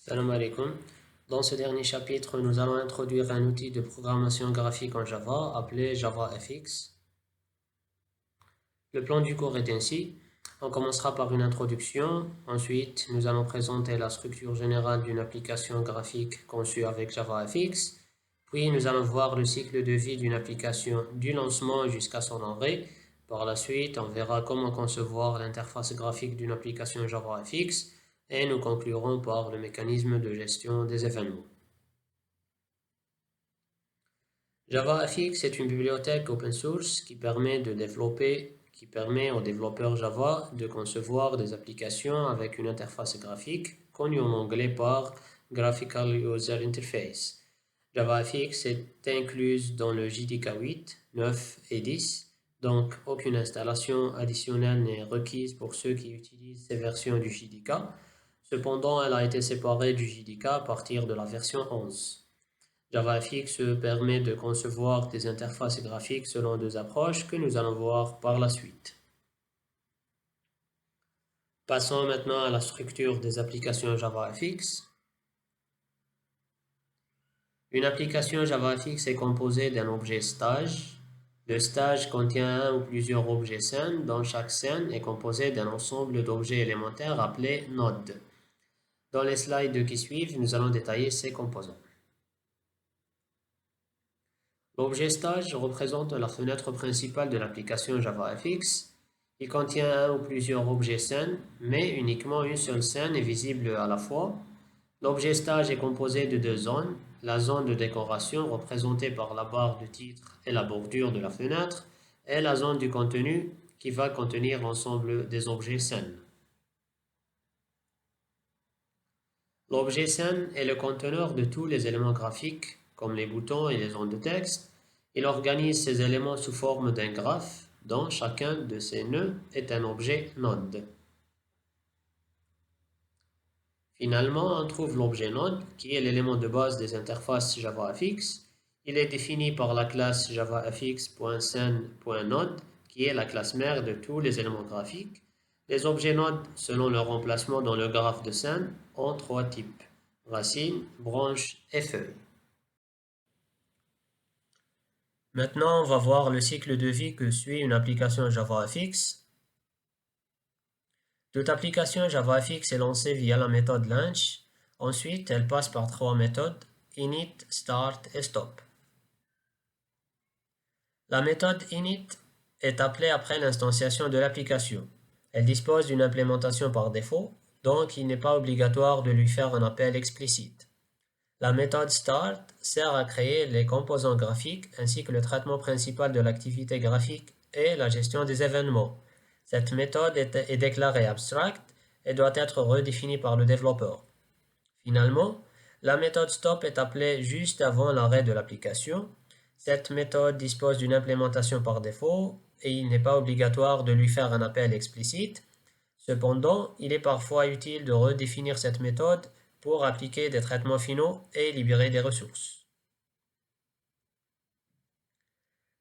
Salam alaikum. Dans ce dernier chapitre, nous allons introduire un outil de programmation graphique en Java appelé JavaFX. Le plan du cours est ainsi. On commencera par une introduction. Ensuite, nous allons présenter la structure générale d'une application graphique conçue avec JavaFX. Puis, nous allons voir le cycle de vie d'une application du lancement jusqu'à son arrêt. Par la suite, on verra comment concevoir l'interface graphique d'une application JavaFX. Et nous conclurons par le mécanisme de gestion des événements. JavaFX est une bibliothèque open source qui permet aux développeurs Java de concevoir des applications avec une interface graphique connue en anglais par Graphical User Interface. JavaFX est incluse dans le JDK 8, 9 et 10, donc aucune installation additionnelle n'est requise pour ceux qui utilisent ces versions du JDK. Cependant, elle a été séparée du JDK à partir de la version 11. JavaFX permet de concevoir des interfaces graphiques selon deux approches que nous allons voir par la suite. Passons maintenant à la structure des applications JavaFX. Une application JavaFX est composée d'un objet stage. Le stage contient un ou plusieurs objets scènes, dont chaque scène est composée d'un ensemble d'objets élémentaires appelés nodes. Dans les slides qui suivent, nous allons détailler ces composants. L'objet stage représente la fenêtre principale de l'application JavaFX. Il contient un ou plusieurs objets scènes, mais uniquement une seule scène est visible à la fois. L'objet stage est composé de deux zones. La zone de décoration, représentée par la barre de titre et la bordure de la fenêtre, et la zone du contenu, qui va contenir l'ensemble des objets scènes. L'objet scène est le conteneur de tous les éléments graphiques, comme les boutons et les zones de texte. Il organise ces éléments sous forme d'un graphe, dont chacun de ces nœuds est un objet node. Finalement, on trouve l'objet node, qui est l'élément de base des interfaces JavaFX. Il est défini par la classe javafx.scene.node, qui est la classe mère de tous les éléments graphiques. Les objets nodes, selon leur emplacement dans le graphe de scène, ont trois types: racine, branche et feuille. Maintenant, on va voir le cycle de vie que suit une application JavaFX. Toute application JavaFX est lancée via la méthode launch. Ensuite, elle passe par trois méthodes: init, start et stop. La méthode init est appelée après l'instanciation de l'application. Elle dispose d'une implémentation par défaut, donc il n'est pas obligatoire de lui faire un appel explicite. La méthode start sert à créer les composants graphiques ainsi que le traitement principal de l'activité graphique et la gestion des événements. Cette méthode est déclarée abstract et doit être redéfinie par le développeur. Finalement, la méthode stop est appelée juste avant l'arrêt de l'application. Cette méthode dispose d'une implémentation par défaut et il n'est pas obligatoire de lui faire un appel explicite. Cependant, il est parfois utile de redéfinir cette méthode pour appliquer des traitements finaux et libérer des ressources.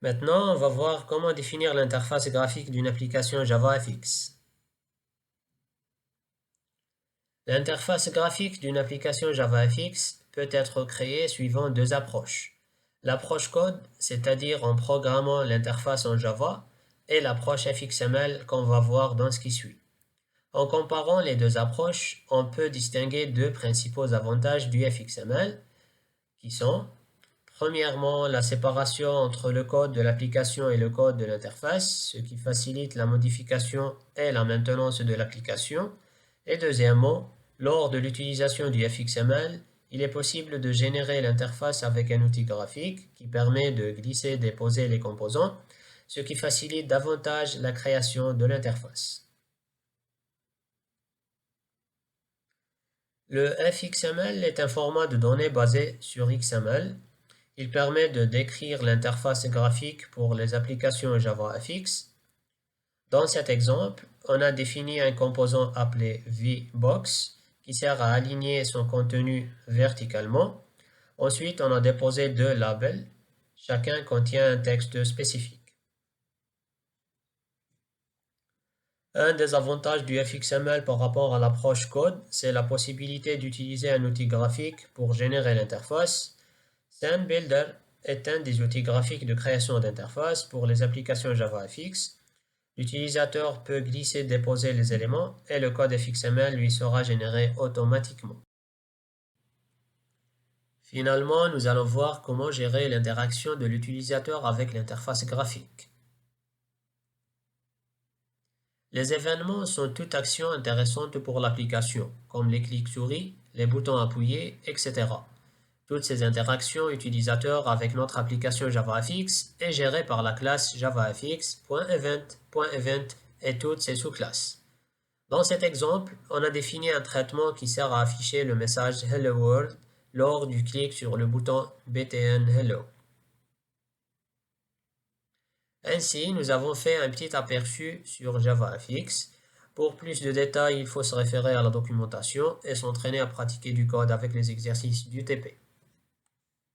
Maintenant, on va voir comment définir l'interface graphique d'une application JavaFX. L'interface graphique d'une application JavaFX peut être créée suivant deux approches. L'approche code, c'est-à-dire en programmant l'interface en Java, et l'approche FXML qu'on va voir dans ce qui suit. En comparant les deux approches, on peut distinguer deux principaux avantages du FXML, qui sont, premièrement, la séparation entre le code de l'application et le code de l'interface, ce qui facilite la modification et la maintenance de l'application. Et deuxièmement, lors de l'utilisation du FXML, il est possible de générer l'interface avec un outil graphique qui permet de glisser et déposer les composants, ce qui facilite davantage la création de l'interface. Le FXML est un format de données basé sur XML. Il permet de décrire l'interface graphique pour les applications JavaFX. Dans cet exemple, on a défini un composant appelé VBox qui sert à aligner son contenu verticalement. Ensuite, on a déposé deux labels. Chacun contient un texte spécifique. Un des avantages du FXML par rapport à l'approche code, c'est la possibilité d'utiliser un outil graphique pour générer l'interface. Scene Builder est un des outils graphiques de création d'interface pour les applications JavaFX. L'utilisateur peut glisser, déposer les éléments et le code FXML lui sera généré automatiquement. Finalement, nous allons voir comment gérer l'interaction de l'utilisateur avec l'interface graphique. Les événements sont toute action intéressante pour l'application, comme les clics-souris, les boutons appuyés, etc. Toutes ces interactions utilisateurs avec notre application JavaFX est gérée par la classe javafx.event.event et toutes ses sous-classes. Dans cet exemple, on a défini un traitement qui sert à afficher le message Hello World lors du clic sur le bouton btn Hello. Ainsi, nous avons fait un petit aperçu sur JavaFX. Pour plus de détails, il faut se référer à la documentation et s'entraîner à pratiquer du code avec les exercices d'UTP.